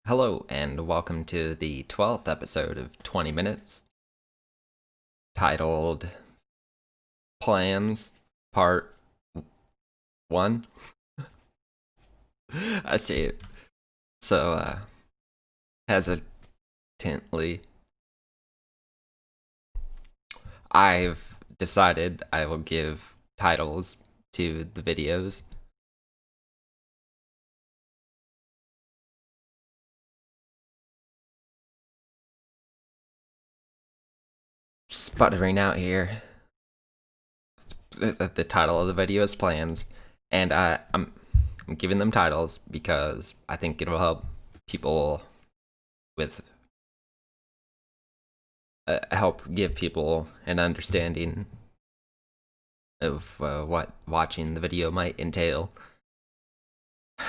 Hello, and welcome to the 12th episode of 20 Minutes, titled Plans Part 1. I see it. So, hesitantly, I've decided I will give titles to the videos. Sputtering out here. The title of the video is Plans, and I'm giving them titles because I think it'll help people with help give people an understanding of what watching the video might entail. I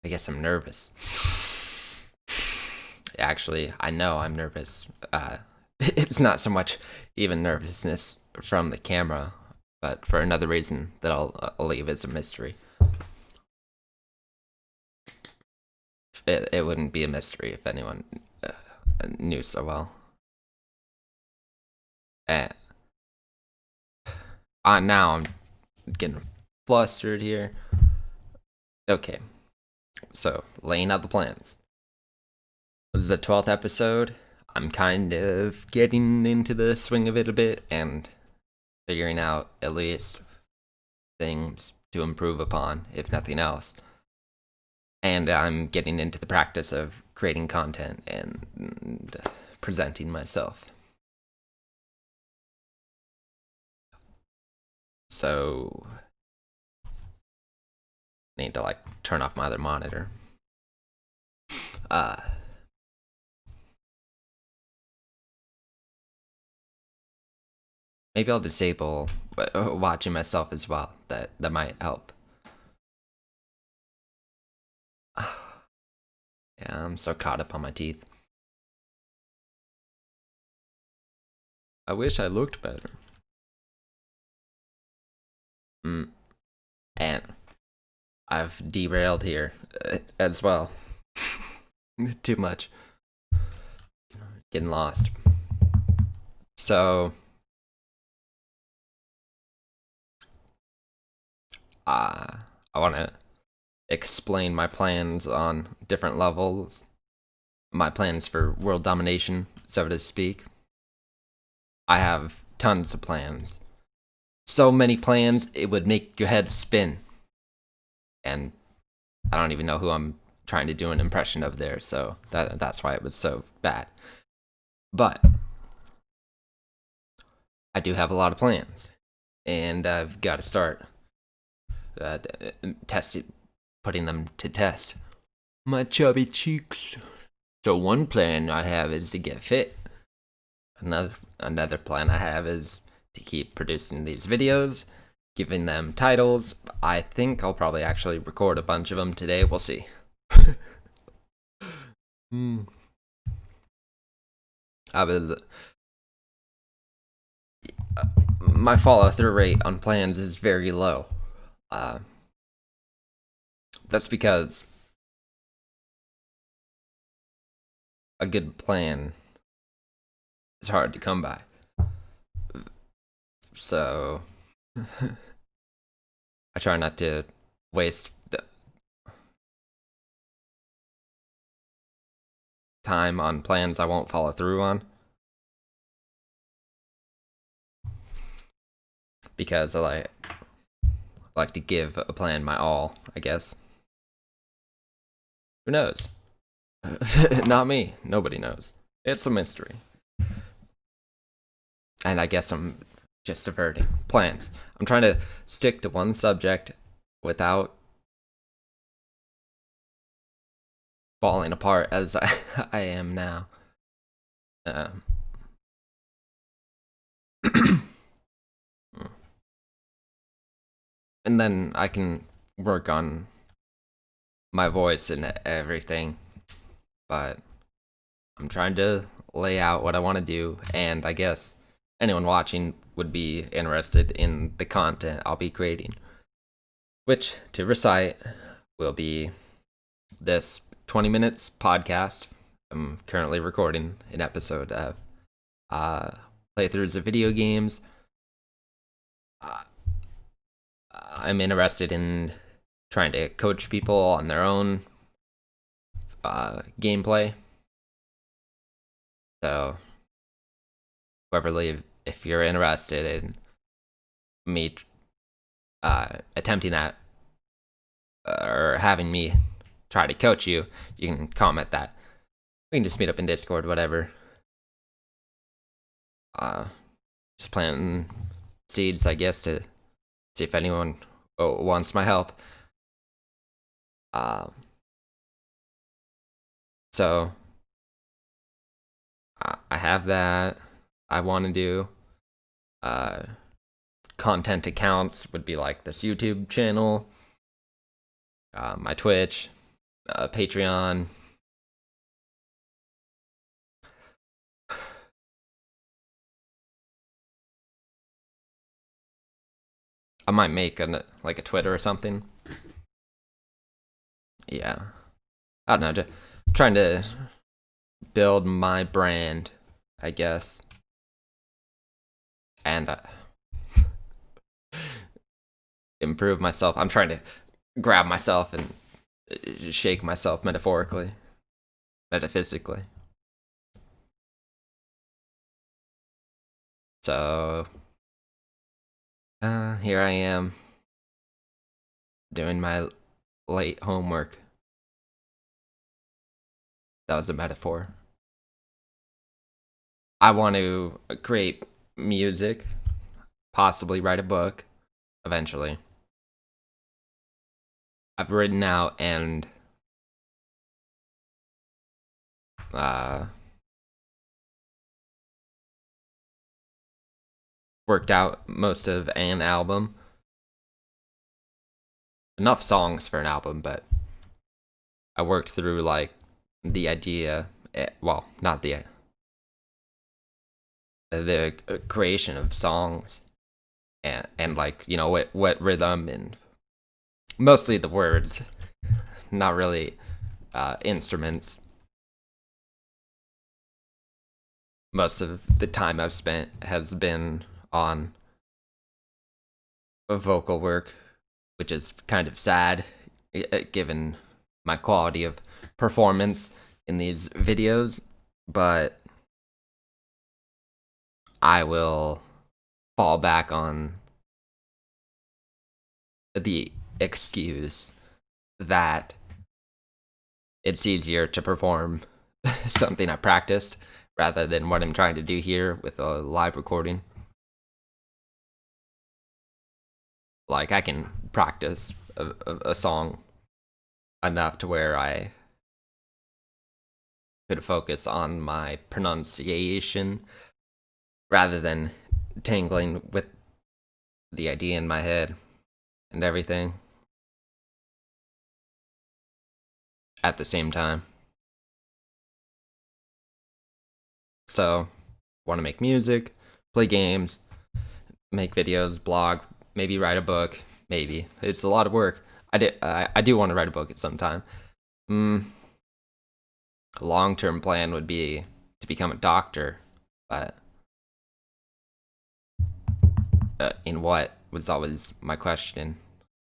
guess I'm nervous. Actually, I know I'm nervous. It's not so much even nervousness from the camera, but for another reason that I'll leave as a mystery. It wouldn't be a mystery if anyone knew so well. And now I'm getting flustered here. Okay, so laying out the plans. This is the 12th episode. I'm kind of getting into the swing of it a bit and figuring out at least things to improve upon, if nothing else. And I'm getting into the practice of creating content and presenting myself. So, I need to turn off my other monitor. Maybe I'll disable watching myself as well. That might help. Yeah, I'm so caught up on my teeth. I wish I looked better. And I've derailed here as well. Too much. Getting lost. So, I want to explain my plans on different levels. My plans for world domination, so to speak. I have tons of plans. So many plans, it would make your head spin. And I don't even know who I'm trying to do an impression of there, so that's why it was so bad. But I do have a lot of plans, and I've got to start putting them to test. My chubby cheeks. So one plan I have is to get fit. Another plan I have is to keep producing these videos, giving them titles. I think I'll probably actually record a bunch of them today. We'll see. I was my follow-through rate on plans is very low. That's because a good plan is hard to come by. So I try not to waste time on plans I won't follow through on. Because I like to give a plan my all, I guess. Who knows? Not me. Nobody knows. It's a mystery. And I guess I'm just diverting plans. I'm trying to stick to one subject without falling apart as I am now. And then I can work on my voice and everything. But I'm trying to lay out what I want to do, and I guess anyone watching would be interested in the content I'll be creating, which, to recite, will be this 20 minutes podcast. I'm currently recording an episode of playthroughs of video games. I'm interested in trying to coach people on their own gameplay. So, if you're interested in me attempting that or having me try to coach you, you can comment that. We can just meet up in Discord, whatever. Just planting seeds, I guess, to see if anyone wants my help. So I have that. I want to do content accounts would be like this YouTube channel, my Twitch, Patreon. I might make a Twitter or something. Yeah, I don't know. Just trying to build my brand, I guess, and improve myself. I'm trying to grab myself and shake myself metaphysically. So here I am doing my late homework. That was a metaphor. I want to create music, possibly write a book eventually. I've written out and worked out most of an album. Enough songs for an album, but I worked through like the idea, well, not the creation of songs and like, you know, what rhythm and mostly the words, not really instruments. Most of the time I've spent has been on vocal work, which is kind of sad given my quality of performance in these videos, but I will fall back on the excuse that it's easier to perform something I practiced rather than what I'm trying to do here with a live recording. Like, I can practice a song enough to where I could focus on my pronunciation rather than tangling with the idea in my head and everything at the same time. So, want to make music, play games, make videos, blog, maybe write a book. Maybe it's a lot of work. I do want to write a book at some time. A long-term plan would be to become a doctor, but in what was always my question.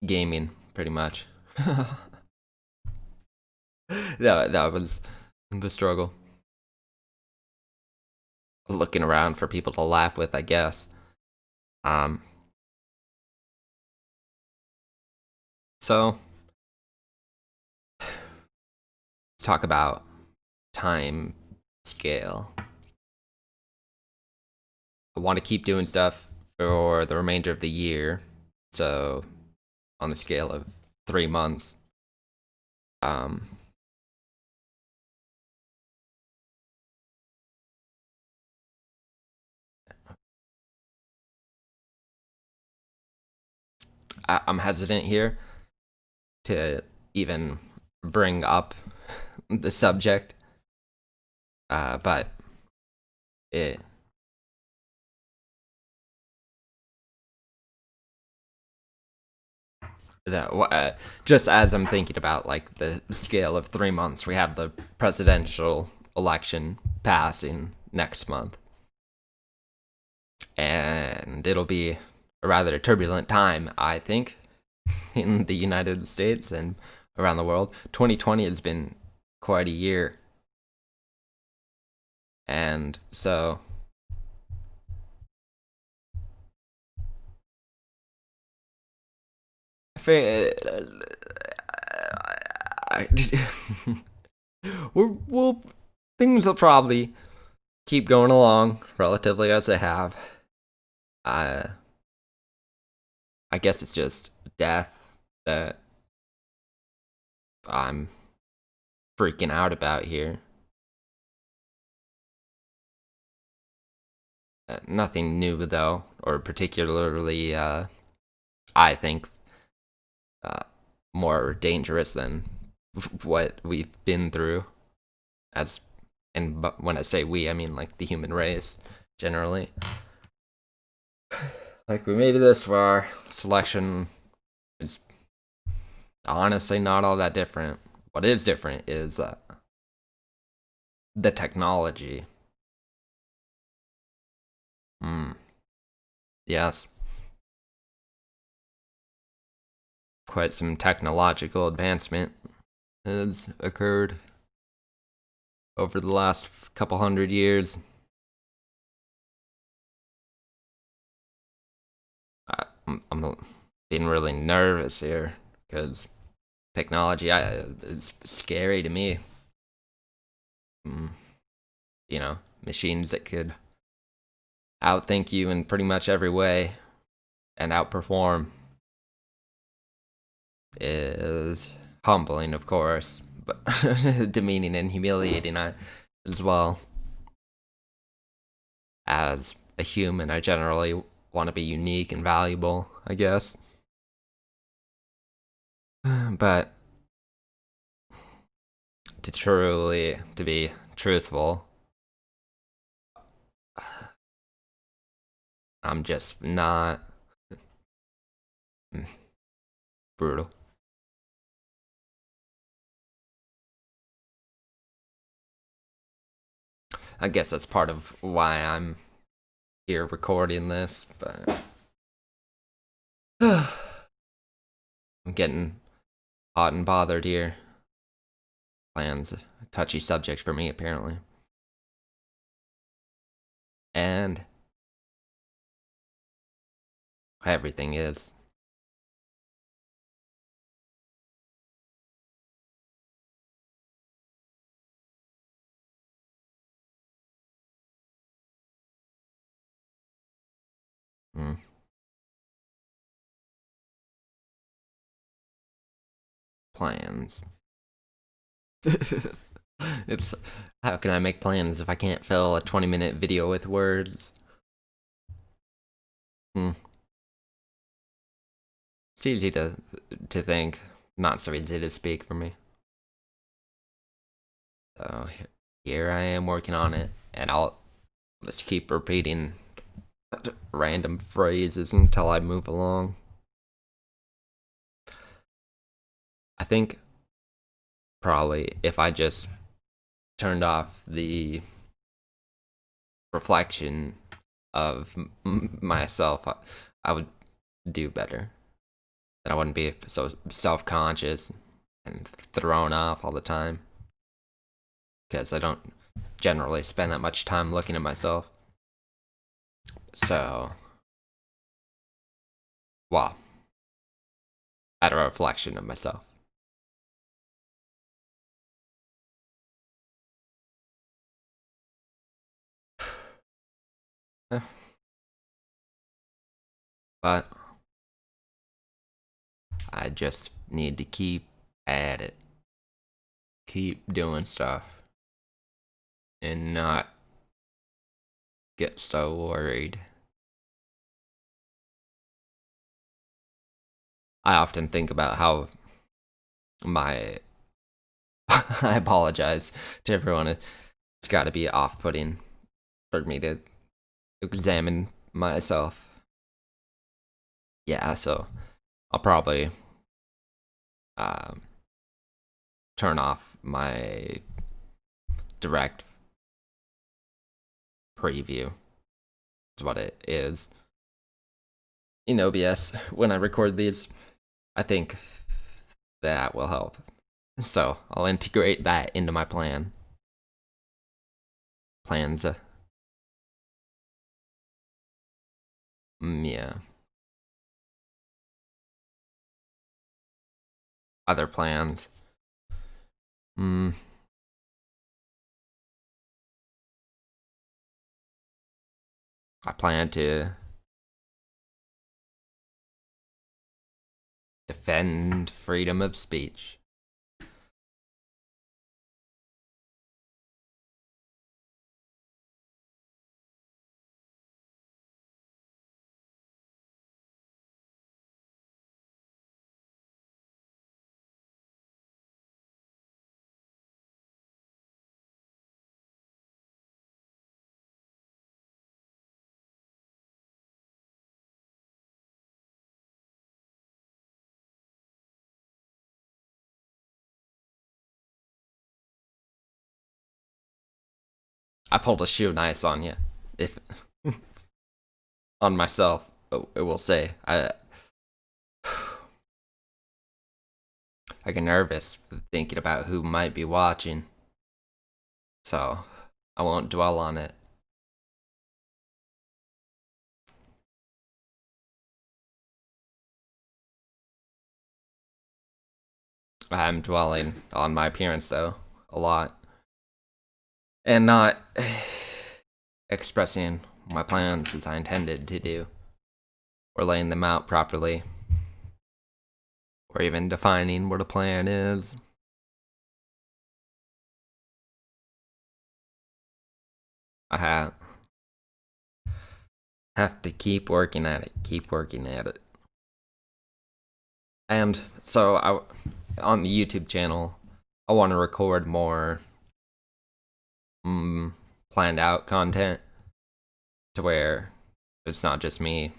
Gaming, pretty much. that was the struggle. Looking around for people to laugh with, I guess. So let's talk about time scale. I want to keep doing stuff for the remainder of the year. So on the scale of 3 months. I'm hesitant here to even bring up the subject, but that just as I'm thinking about like the scale of 3 months, we have the presidential election passing next month, and it'll be a rather turbulent time, I think, in the United States and around the world. 2020 has been quite a year, and so we'll things will probably keep going along relatively as they have. I I guess it's just death that I'm freaking out about here. Nothing new though, or particularly, I think, uh, more dangerous than what we've been through. As and when I say we, I mean like the human race generally. Like we made it this far. Selection is honestly not all that different. What is different is the technology. Yes, quite some technological advancement has occurred over the last couple hundred years. I'm being really nervous here because technology is scary to me. You know, machines that could outthink you in pretty much every way and outperform is humbling, of course, but demeaning and humiliating as well. As a human, I generally want to be unique and valuable, I guess. But to be truthful, I'm just not brutal. I guess that's part of why I'm here recording this, but I'm getting hot and bothered here. Plans, a touchy subject for me, apparently. And everything is. Mm. Plans. It's how can I make plans if I can't fill a 20-minute video with words? Hmm. It's easy to think, not so easy to speak for me. So here I am working on it, and I'll just keep repeating random phrases until I move along. I think probably if I just turned off the reflection of myself, I would do better. And I wouldn't be so self-conscious and thrown off all the time. Because I don't generally spend that much time looking at myself. So, well, at a reflection of myself. But I just need to keep at it. Keep doing stuff. And not get so worried. I often think about how my. I apologize to everyone. It's got to be off putting for me to examine myself. Yeah, so I'll probably um, turn off my direct preview. Is what it is in OBS when I record these. I think that will help. So I'll integrate that into my plans. Yeah. Other plans. I plan to defend freedom of speech. I pulled a shoe nice on you. If on myself, it will say. I get nervous thinking about who might be watching. So I won't dwell on it. I'm dwelling on my appearance though a lot. And not expressing my plans as I intended to do. Or laying them out properly. Or even defining what a plan is. I have to keep working at it. And so on the YouTube channel, I want to record more planned out content to where it's not just me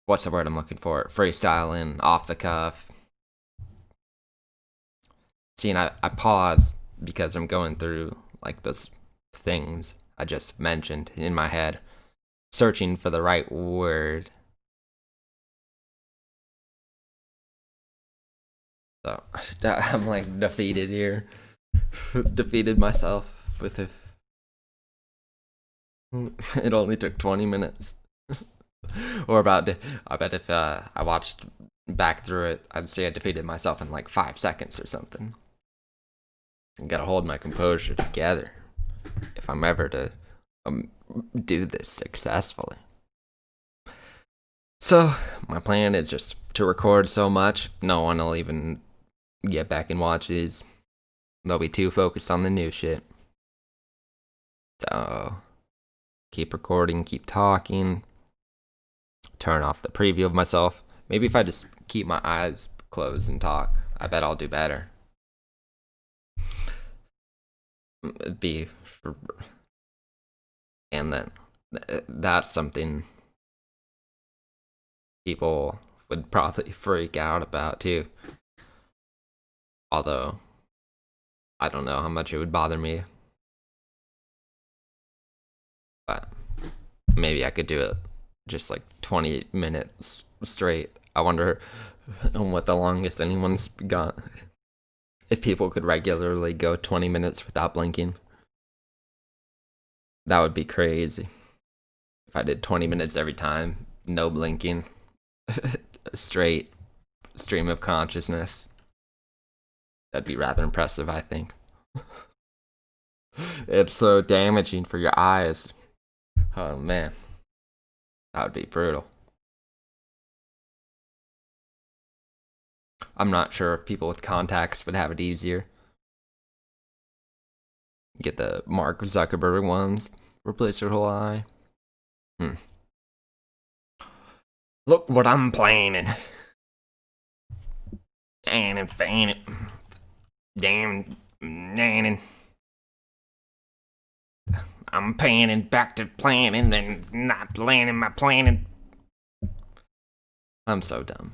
what's the word I'm looking for? Freestyling, off the cuff. See, and I pause because I'm going through like those things I just mentioned in my head, searching for the right word. So I'm like defeated here. Defeated myself with it. It only took 20 minutes. Or I bet if I watched back through it, I'd say I defeated myself in like 5 seconds or something. I gotta hold my composure together if I'm ever to do this successfully. So, my plan is just to record so much, no one will even get back and watch these. They'll be too focused on the new shit. So, keep recording, keep talking, turn off the preview of myself. Maybe if I just keep my eyes closed and talk, I bet I'll do better. It'd be. And then that's something people would probably freak out about too. Although, I don't know how much it would bother me. But maybe I could do it just like 20 minutes straight. I wonder what the longest anyone's got. If people could regularly go 20 minutes without blinking. That would be crazy. If I did 20 minutes every time, no blinking, straight stream of consciousness. That'd be rather impressive, I think. It's so damaging for your eyes. Oh man, that would be brutal. I'm not sure if people with contacts would have it easier. Get the Mark Zuckerberg ones, replace your whole eye. Look what I'm planning. And fanning. Damn, nanning. I'm panning back to planning and not planning my planning. I'm so dumb.